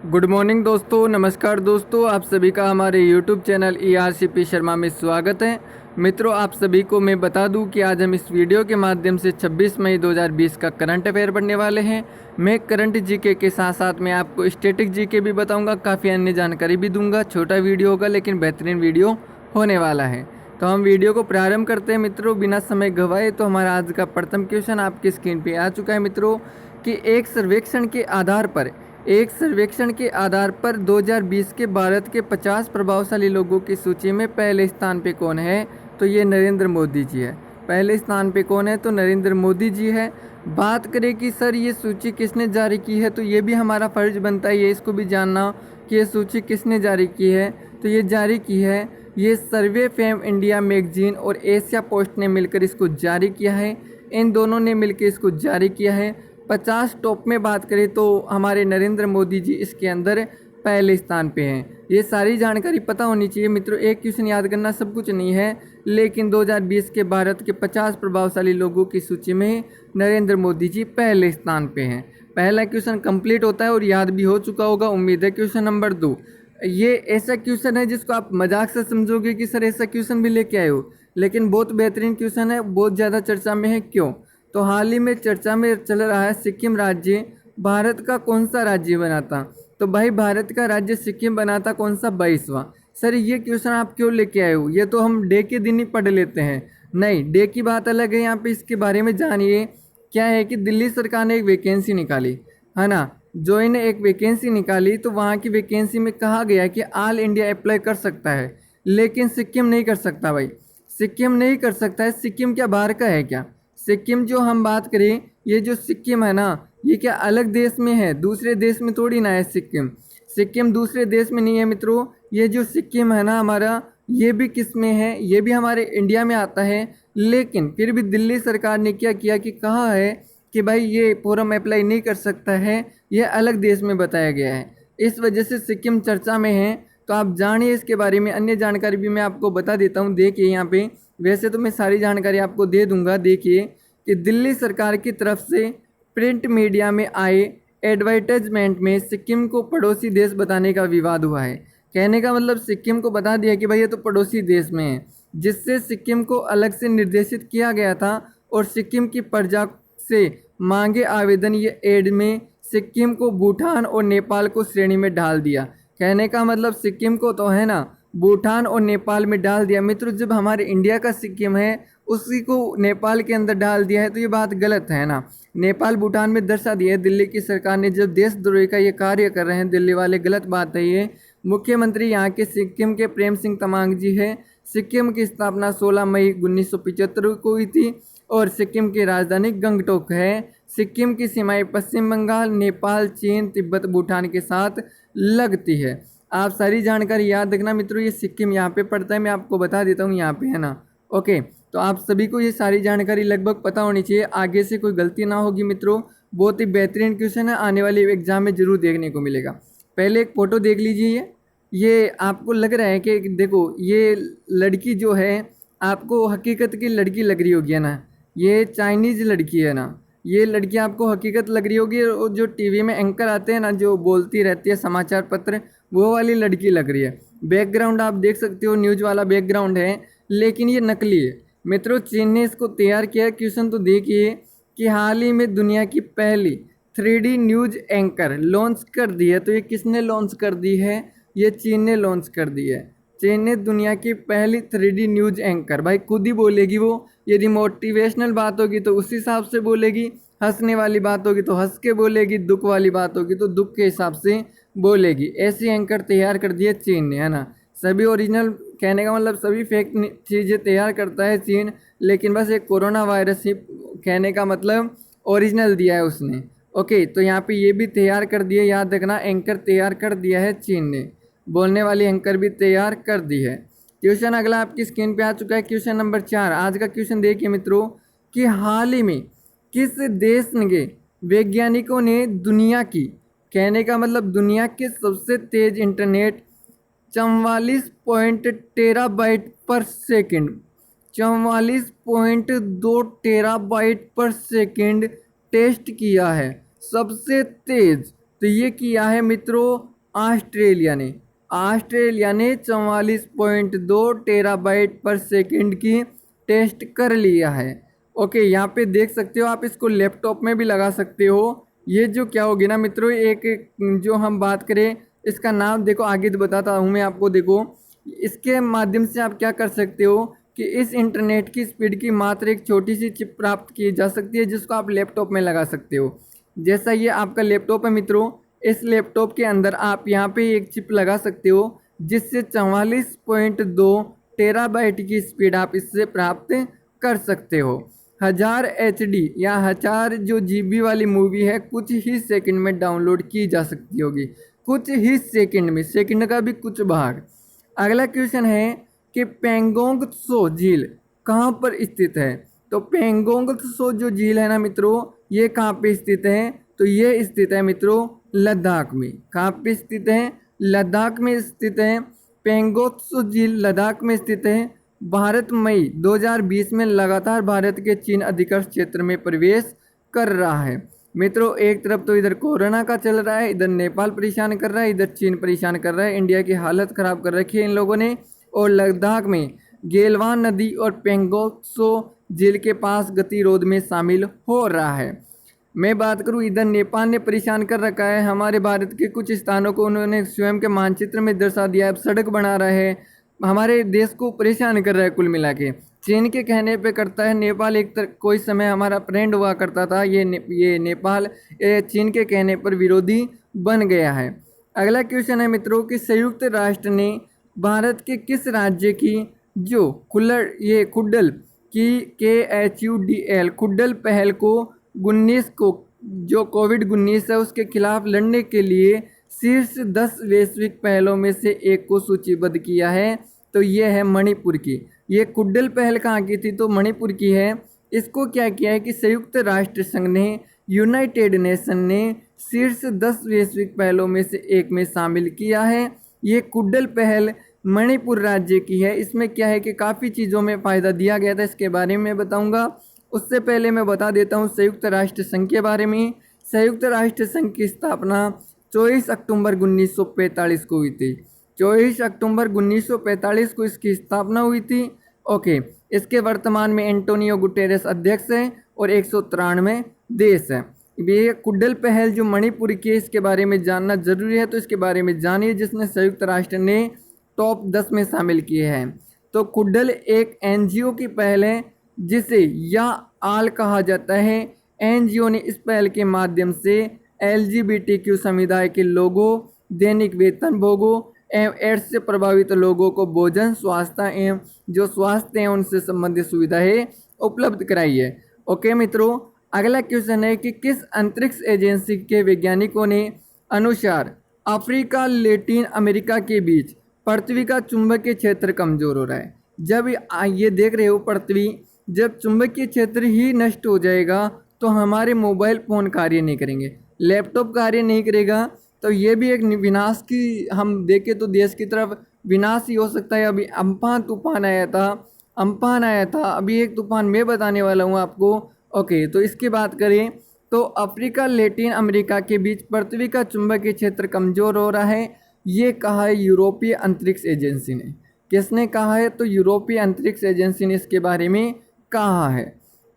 Good morning दोस्तों, नमस्कार दोस्तों। आप सभी का हमारे यूट्यूब चैनल ERCP शर्मा में स्वागत है। मित्रों, आप सभी को मैं बता दूं कि आज हम इस वीडियो के माध्यम से 26 मई 2020 का करंट अफेयर पढ़ने वाले हैं। मैं करंट जीके के साथ साथ मैं आपको स्टैटिक जीके भी बताऊंगा, काफ़ी अन्य जानकारी भी दूंगा। छोटा वीडियो होगा लेकिन बेहतरीन वीडियो होने वाला है। तो हम वीडियो को प्रारंभ करते हैं मित्रों, बिना समय गंवाए। तो हमारा आज का प्रथम क्वेश्चन आपकी स्क्रीन पर आ चुका है मित्रों कि एक सर्वेक्षण के आधार पर 2020 के भारत के 50 प्रभावशाली लोगों की सूची में पहले स्थान पे कौन है? तो ये नरेंद्र मोदी जी है। पहले स्थान पे कौन है? तो नरेंद्र मोदी जी है। बात करें कि सर ये सूची किसने जारी की है, तो ये भी हमारा फर्ज बनता है ये इसको भी जानना कि ये सूची किसने जारी की है। तो ये जारी की है ये सर्वे फेम इंडिया मैगजीन और एशिया पोस्ट ने मिलकर इसको जारी किया है। इन दोनों ने मिलकर इसको जारी किया है। 50 टॉप में बात करें तो हमारे नरेंद्र मोदी जी इसके अंदर पहले स्थान पे हैं। ये सारी जानकारी पता होनी चाहिए मित्रों। एक क्वेश्चन याद करना सब कुछ नहीं है, लेकिन 2020 के भारत के 50 प्रभावशाली लोगों की सूची में नरेंद्र मोदी जी पहले स्थान पे हैं। पहला क्वेश्चन कंप्लीट होता है और याद भी हो चुका होगा, उम्मीद है। क्वेश्चन नंबर 2, ये ऐसा क्वेश्चन है जिसको आप मजाक से समझोगे कि सर ऐसा क्वेश्चन भी लेके आए हो, लेकिन बहुत बेहतरीन क्वेश्चन है, बहुत ज़्यादा चर्चा में है। क्यों? तो हाल ही में चर्चा में चल रहा है सिक्किम राज्य भारत का कौन सा राज्य बना था? तो भाई भारत का राज्य सिक्किम बना था कौन सा? 22वां। सर ये क्वेश्चन आप क्यों लेके आए हो? ये तो हम डे के दिन ही पढ़ लेते हैं। नहीं, डे की बात अलग है। यहाँ पे इसके बारे में जानिए। क्या है कि दिल्ली सरकार ने एक वैकेंसी निकाली है ना, जो इन्हें एक वैकेंसी निकाली, तो वहाँ की वैकेंसी में कहा गया कि ऑल इंडिया अप्लाई कर सकता है, लेकिन सिक्किम नहीं कर सकता। भाई सिक्किम नहीं कर सकता है। सिक्किम क्या बाहर का है क्या? सिक्किम जो हम बात करें, ये जो सिक्किम है ना, ये क्या अलग देश में है? दूसरे देश में थोड़ी ना है सिक्किम। सिक्किम दूसरे देश में नहीं है मित्रों। ये जो सिक्किम है ना हमारा, ये भी किस में है? ये भी हमारे इंडिया में आता है। लेकिन फिर भी दिल्ली सरकार ने क्या किया कि कहा है कि भाई ये फॉर्म अप्लाई नहीं कर सकता है, ये अलग देश में बताया गया है। इस वजह से सिक्किम चर्चा में है। तो आप जानिए इसके बारे में। अन्य जानकारी भी मैं आपको बता देता हूँ। देखिए यहाँ पे, वैसे तो मैं सारी जानकारी आपको दे दूंगा। देखिए कि दिल्ली सरकार की तरफ से प्रिंट मीडिया में आए एडवर्टाइजमेंट में सिक्किम को पड़ोसी देश बताने का विवाद हुआ है। कहने का मतलब सिक्किम को बता दिया कि भाई ये तो पड़ोसी देश में है, जिससे सिक्किम को अलग से निर्देशित किया गया था और सिक्किम की प्रजा से मांगे आवेदन ये एड में सिक्किम को भूटान और नेपाल को श्रेणी में डाल दिया। कहने का मतलब सिक्किम को तो है ना भूटान और नेपाल में डाल दिया। मित्रों, जब हमारे इंडिया का सिक्किम है उसी को नेपाल के अंदर डाल दिया है, तो ये बात गलत है ना। नेपाल भूटान में दर्शा दिया है। दिल्ली की सरकार ने जब देशद्रोही का ये कार्य कर रहे हैं दिल्ली वाले, गलत बात है ये। मुख्यमंत्री यहाँ के सिक्किम के प्रेम सिंह तमांग जी है। सिक्किम की स्थापना 16 मई 1975 को हुई थी और सिक्किम की राजधानी गंगटोक है। सिक्किम की सीमाएं पश्चिम बंगाल, नेपाल, चीन, तिब्बत, भूटान के साथ लगती है। आप सारी जानकारी याद रखना मित्रों। ये सिक्किम यहाँ पे पड़ता है, मैं आपको बता देता हूँ यहाँ पे, है ना। ओके, तो आप सभी को ये सारी जानकारी लगभग पता होनी चाहिए, आगे से कोई गलती ना होगी मित्रों। बहुत ही बेहतरीन क्वेश्चन है, आने वाले एग्जाम में जरूर देखने को मिलेगा। पहले एक फ़ोटो देख लीजिए। ये आपको लग रहा है कि देखो ये लड़की जो है आपको हकीकत की लड़की लग रही होगी, है ना। ये चाइनीज़ लड़की है ना। ये लड़की आपको हकीकत लग रही होगी, और जो टीवी में एंकर आते हैं ना, जो बोलती रहती है समाचार पत्र, वो वाली लड़की लग रही है। बैकग्राउंड आप देख सकते हो, न्यूज़ वाला बैकग्राउंड है, लेकिन ये नकली है मित्रों। चीन ने इसको तैयार किया है। क्वेश्चन तो देखिए कि हाल ही में दुनिया की पहली 3D न्यूज एंकर लॉन्च कर दी है। तो ये किसने लॉन्च कर दी है? ये चीन ने लॉन्च कर दी है। चीन ने दुनिया की पहली 3D न्यूज एंकर, भाई खुद ही बोलेगी वो। यदि मोटिवेशनल बात होगी तो उस हिसाब से बोलेगी, हंसने वाली बात होगी तो हंस के बोलेगी, दुख वाली बात होगी तो दुख के हिसाब से बोलेगी। ऐसी एंकर तैयार कर दी है चीन ने, है ना। सभी ओरिजिनल, कहने का मतलब सभी फेक चीज़ें तैयार करता है चीन, लेकिन बस एक कोरोना वायरस ही कहने का मतलब ओरिजिनल दिया है उसने। ओके, तो यहाँ पे ये भी तैयार कर दिए, याद रखना। एंकर तैयार कर दिया है चीन ने, बोलने वाली एंकर भी तैयार कर दी है। क्वेश्चन अगला आपकी स्क्रीन पे आ चुका है। क्वेश्चन नंबर 4 आज का क्वेश्चन देखिए मित्रों कि हाल ही में किस देश के वैज्ञानिकों ने दुनिया की, कहने का मतलब दुनिया के सबसे तेज internet 44 terabyte per second 44.2 terabyte per second test किया है, सबसे तेज। तो ये किया है मित्रों ऑस्ट्रेलिया ने 44.2 टेराबाइट पर सेकंड की टेस्ट कर लिया है। ओके, यहाँ पे देख सकते हो आप, इसको लैपटॉप में भी लगा सकते हो। ये जो क्या होगी ना मित्रों, एक जो हम बात करें इसका नाम देखो, आगे तो बताता हूँ मैं आपको। देखो, इसके माध्यम से आप क्या कर सकते हो कि इस इंटरनेट की स्पीड की मात्र एक छोटी सी चिप प्राप्त की जा सकती है, जिसको आप लैपटॉप में लगा सकते हो। जैसा ये आपका लैपटॉप है मित्रों, इस लैपटॉप के अंदर आप यहाँ पे एक चिप लगा सकते हो, जिससे 44.2 टेराबाइट की स्पीड आप इससे प्राप्त कर सकते हो। 1000 HD या 1000 जो GB वाली मूवी है कुछ ही सेकंड में डाउनलोड की जा सकती होगी, कुछ ही सेकंड में, सेकंड का भी कुछ भाग। अगला क्वेश्चन है कि पेंगोंग त्सो झील कहाँ पर स्थित है। तो पेंगोंग त्सो जो झील है ना मित्रों, ये कहाँ पे स्थित है, तो ये स्थित है मित्रों लद्दाख में। कहाँ पे स्थित है, लद्दाख में स्थित है। पेंगोंग त्सो झील लद्दाख में स्थित है। भारत मई 2020 में लगातार भारत के चीन अधिकृत क्षेत्र में प्रवेश कर रहा है। मित्रों, एक तरफ तो इधर कोरोना का चल रहा है, इधर नेपाल परेशान कर रहा है, इधर चीन परेशान कर रहा है, इंडिया की हालत ख़राब कर रखी है इन लोगों ने। और लद्दाख में गेलवान नदी और पेंगोंग त्सो झील के पास गतिरोध में शामिल हो रहा है। मैं बात करूं, इधर नेपाल ने परेशान कर रखा है। हमारे भारत के कुछ स्थानों को उन्होंने स्वयं के मानचित्र में दर्शा दिया है, सड़क बना रहा है, हमारे देश को परेशान कर रहा है कुल मिला के। चीन के कहने पे करता है। नेपाल कोई समय हमारा फ्रेंड हुआ करता था, ये नेपाल चीन के कहने पर विरोधी बन गया है। अगला क्वेश्चन है मित्रों कि संयुक्त राष्ट्र ने भारत के किस राज्य की जो खुड्डल की KHUDL खुड्डल पहल को 19 को जो कोविड-19 है उसके खिलाफ लड़ने के लिए शीर्ष 10 वैश्विक पहलों में से एक को सूचीबद्ध किया है। तो ये है मणिपुर की। ये खुड्डल पहल कहाँ की थी, तो मणिपुर की है। इसको क्या किया है कि संयुक्त राष्ट्र संघ ने, यूनाइटेड नेशन ने शीर्ष 10 वैश्विक पहलों में से एक में शामिल किया है। ये खुड्डल पहल मणिपुर राज्य की है। इसमें क्या है कि काफ़ी चीज़ों में फ़ायदा दिया गया था, इसके बारे में बताऊंगा। उससे पहले मैं बता देता हूँ संयुक्त राष्ट्र संघ के बारे में। संयुक्त राष्ट्र संघ की स्थापना 24 अक्टूबर 1945 को हुई थी। 24 अक्टूबर 1945 को इसकी स्थापना हुई थी। ओके, इसके वर्तमान में एंटोनियो गुटेरेस अध्यक्ष हैं और 193 देश हैं। ये खुड्डल पहल जो मणिपुर की, इसके बारे में जानना जरूरी है, तो इसके बारे में जानिए, जिसने संयुक्त राष्ट्र ने टॉप 10 में शामिल किए हैं। तो खुड्डल एक NGO की पहल है जिसे या आल कहा जाता है। NGO ने इस पहल के माध्यम से LGBTQ समुदाय के लोगों, दैनिक वेतन भोगों एवं एड्स से प्रभावित लोगों को भोजन, स्वास्थ्य एवं जो स्वास्थ्य है उनसे संबंधित सुविधाएं उपलब्ध कराई है। ओके मित्रों, अगला क्वेश्चन है कि किस अंतरिक्ष एजेंसी के वैज्ञानिकों ने अनुसार अफ्रीका लैटिन अमेरिका के बीच पृथ्वी का चुंबकीय क्षेत्र कमजोर हो रहा है। जब ये देख रहे हो पृथ्वी, जब चुंबकीय क्षेत्र ही नष्ट हो जाएगा तो हमारे मोबाइल फ़ोन कार्य नहीं करेंगे, लैपटॉप कार्य नहीं करेगा, तो ये भी एक विनाश की, हम देखें तो देश की तरफ विनाश ही हो सकता है। अभी अम्फान आया था, अभी एक तूफान मैं बताने वाला हूँ आपको। ओके, तो इसकी बात करें तो अफ्रीका लैटिन अमेरिका के बीच पृथ्वी का चुंबकीय क्षेत्र कमज़ोर हो रहा है। ये कहा है यूरोपीय अंतरिक्ष एजेंसी ने। किसने कहा है, तो यूरोपीय अंतरिक्ष एजेंसी ने इसके बारे में कहा है।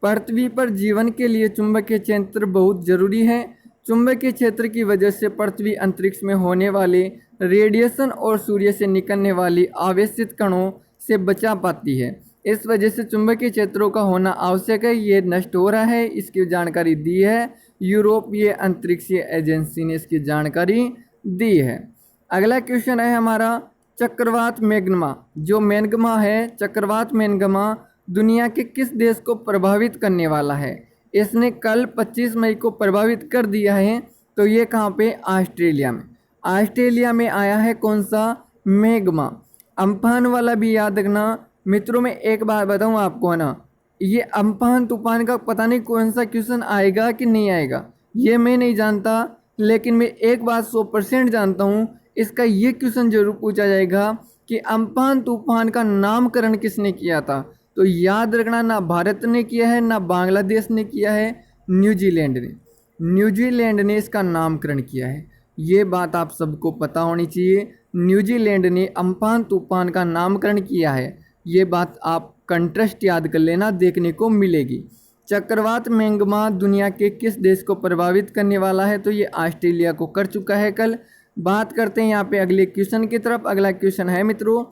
पृथ्वी पर जीवन के लिए चुंबकीय क्षेत्र बहुत जरूरी है। चुंबकीय क्षेत्र की वजह से पृथ्वी अंतरिक्ष में होने वाले रेडिएशन और सूर्य से निकलने वाली आवेशित कणों से बचा पाती है। इस वजह से चुंबकीय क्षेत्रों का होना आवश्यक है। ये नष्ट हो रहा है, इसकी जानकारी दी है यूरोपीय अंतरिक्षीय एजेंसी ने, इसकी जानकारी दी है। अगला क्वेश्चन है हमारा चक्रवात मैग्मा। जो मैग्मा है, चक्रवात मैग्मा दुनिया के किस देश को प्रभावित करने वाला है। इसने कल 25 मई को प्रभावित कर दिया है। तो ये कहाँ पे, ऑस्ट्रेलिया में। ऑस्ट्रेलिया में आया है कौन सा, मैग्मा। अम्फान वाला भी याद रखना मित्रों। मैं एक बात बताऊँ आपको ना, ये अम्फान तूफान का पता नहीं कौन सा क्वेश्चन आएगा कि नहीं आएगा, ये मैं नहीं जानता, लेकिन मैं एक बात 100% जानता हूँ, इसका ये क्वेश्चन जरूर पूछा जाएगा कि अम्फान तूफान का नामकरण किसने किया था। तो याद रखना, ना भारत ने किया है, ना बांग्लादेश ने किया है, न्यूजीलैंड ने इसका नामकरण किया है। ये बात आप सबको पता होनी चाहिए। न्यूजीलैंड ने अम्फान तूफान का नामकरण किया है। ये बात आप कंट्रास्ट याद कर लेना, देखने को मिलेगी। चक्रवात मैग्मा दुनिया के किस देश को प्रभावित करने वाला है? तो ये ऑस्ट्रेलिया को कर चुका है कल। बात करते हैं यहाँ पे अगले क्वेश्चन की तरफ। अगला क्वेश्चन है मित्रों,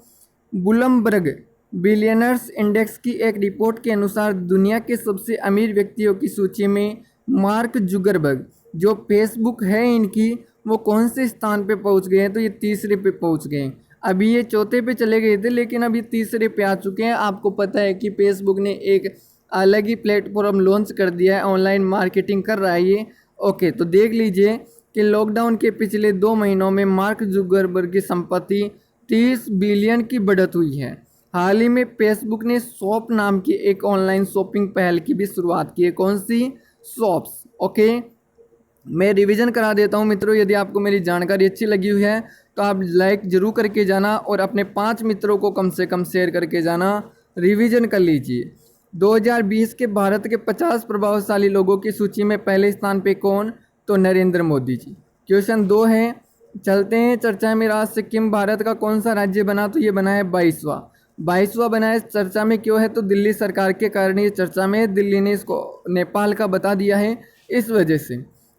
ब्लूमबर्ग बिलियनर्स इंडेक्स की एक रिपोर्ट के अनुसार दुनिया के सबसे अमीर व्यक्तियों की सूची में मार्क जुगरबर्ग जो फेसबुक है इनकी, वो कौन से स्थान पे पहुंच गए हैं? तो ये तीसरे पे पहुंच गए हैं। अभी ये चौथे पे चले गए थे, लेकिन अभी तीसरे पे आ चुके हैं। आपको पता है कि फेसबुक ने एक अलग ही प्लेटफॉर्म लॉन्च कर दिया है, ऑनलाइन मार्केटिंग कर रहा है ये। ओके, तो देख लीजिए कि लॉकडाउन के पिछले 2 महीनों में मार्क जुगरबर्ग की संपत्ति 30 बिलियन की बढ़त हुई है। हाल ही में फेसबुक ने शॉप नाम की एक ऑनलाइन शॉपिंग पहल की भी शुरुआत की है। कौन सी? शॉप्स। ओके, मैं रिवीजन करा देता हूं मित्रों। यदि आपको मेरी जानकारी अच्छी लगी हुई है तो आप लाइक जरूर करके जाना और अपने 5 मित्रों को कम से कम शेयर करके जाना। रिवीजन कर लीजिए। 2020 के भारत के 50 प्रभावशाली लोगों की सूची में पहले स्थान पे कौन? तो नरेंद्र मोदी जी। क्वेश्चन 2 है, चलते हैं चर्चा में। आज सिक्किम भारत का कौन सा राज्य बना? तो ये बना है 22वां बना है। चर्चा में क्यों है? तो दिल्ली सरकार के कारण ये चर्चा में है। दिल्ली ने इसको नेपाल का बता दिया है इस वजह से।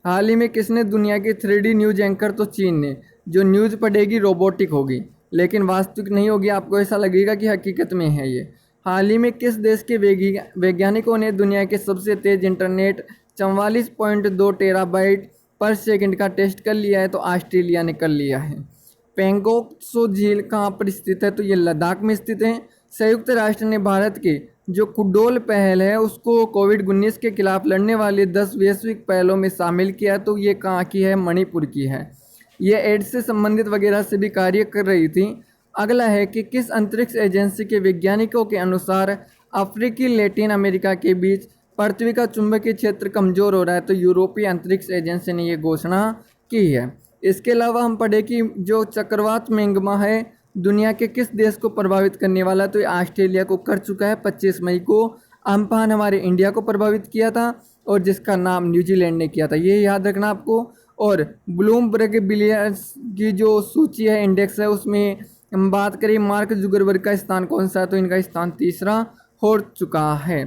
हाल ही में किसने दुनिया की 3D न्यूज एंकर? तो चीन ने। जो न्यूज़ पढ़ेगी रोबोटिक होगी, लेकिन वास्तविक नहीं होगी। आपको ऐसा लगेगा कि हकीकत में है ये। हाल ही में किस देश के वैज्ञानिकों ने दुनिया के सबसे तेज इंटरनेट 44.2 टेराबाइट पर सेकंड का टेस्ट कर लिया है? तो ऑस्ट्रेलिया ने कर लिया है। पेंगोंग त्सो झील कहाँ पर स्थित है? तो ये लद्दाख में स्थित है। संयुक्त राष्ट्र ने भारत के जो कुडोल पहल है उसको कोविड-19 के खिलाफ लड़ने वाले 10 वैश्विक पहलों में शामिल किया। तो ये कहाँ की है? मणिपुर की है। ये एड्स से संबंधित वगैरह से भी कार्य कर रही थी। अगला है कि किस अंतरिक्ष एजेंसी के वैज्ञानिकों के अनुसार अफ्रीकी लैटिन अमेरिका के बीच पृथ्वी का चुंबकीय क्षेत्र कमजोर हो रहा है? तो यूरोपीय अंतरिक्ष एजेंसी ने ये घोषणा की है। इसके अलावा हम पढ़े कि जो चक्रवात मैग्मा है दुनिया के किस देश को प्रभावित करने वाला? तो ये ऑस्ट्रेलिया को कर चुका है 25 मई को। अम्फान हमारे इंडिया को प्रभावित किया था और जिसका नाम न्यूजीलैंड ने किया था, ये याद रखना आपको। और ब्लूमबर्ग बिलियनर्स की जो सूची है, इंडेक्स है, उसमें हम बात करें मार्क जुगरबर्ग का स्थान कौन सा है? तो इनका स्थान तीसरा हो चुका है।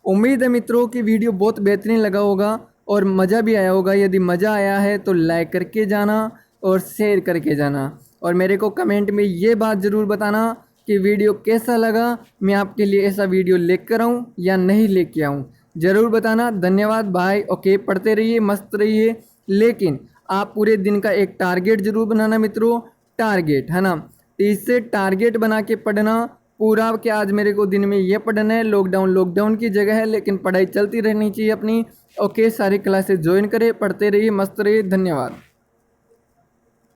उम्मीद है मित्रों की वीडियो बहुत बेहतरीन लगा होगा और मज़ा भी आया होगा। यदि मज़ा आया है तो लाइक करके जाना और शेयर करके जाना, और मेरे को कमेंट में ये बात ज़रूर बताना कि वीडियो कैसा लगा। मैं आपके लिए ऐसा वीडियो लेकर आऊँ या नहीं लेके आऊँ, ज़रूर बताना। धन्यवाद भाई। ओके, पढ़ते रहिए, मस्त रहिए, लेकिन आप पूरे दिन का एक टारगेट जरूर बनाना मित्रों। टारगेट है ना, इससे टारगेट बना के पढ़ना पूरा कि आज मेरे को दिन में ये पढ़ना है। लॉकडाउन की जगह है, लेकिन पढ़ाई चलती रहनी चाहिए अपनी। ओके, सारी क्लासेस ज्वाइन करें, पढ़ते रहिए, मस्त रहिए। धन्यवाद।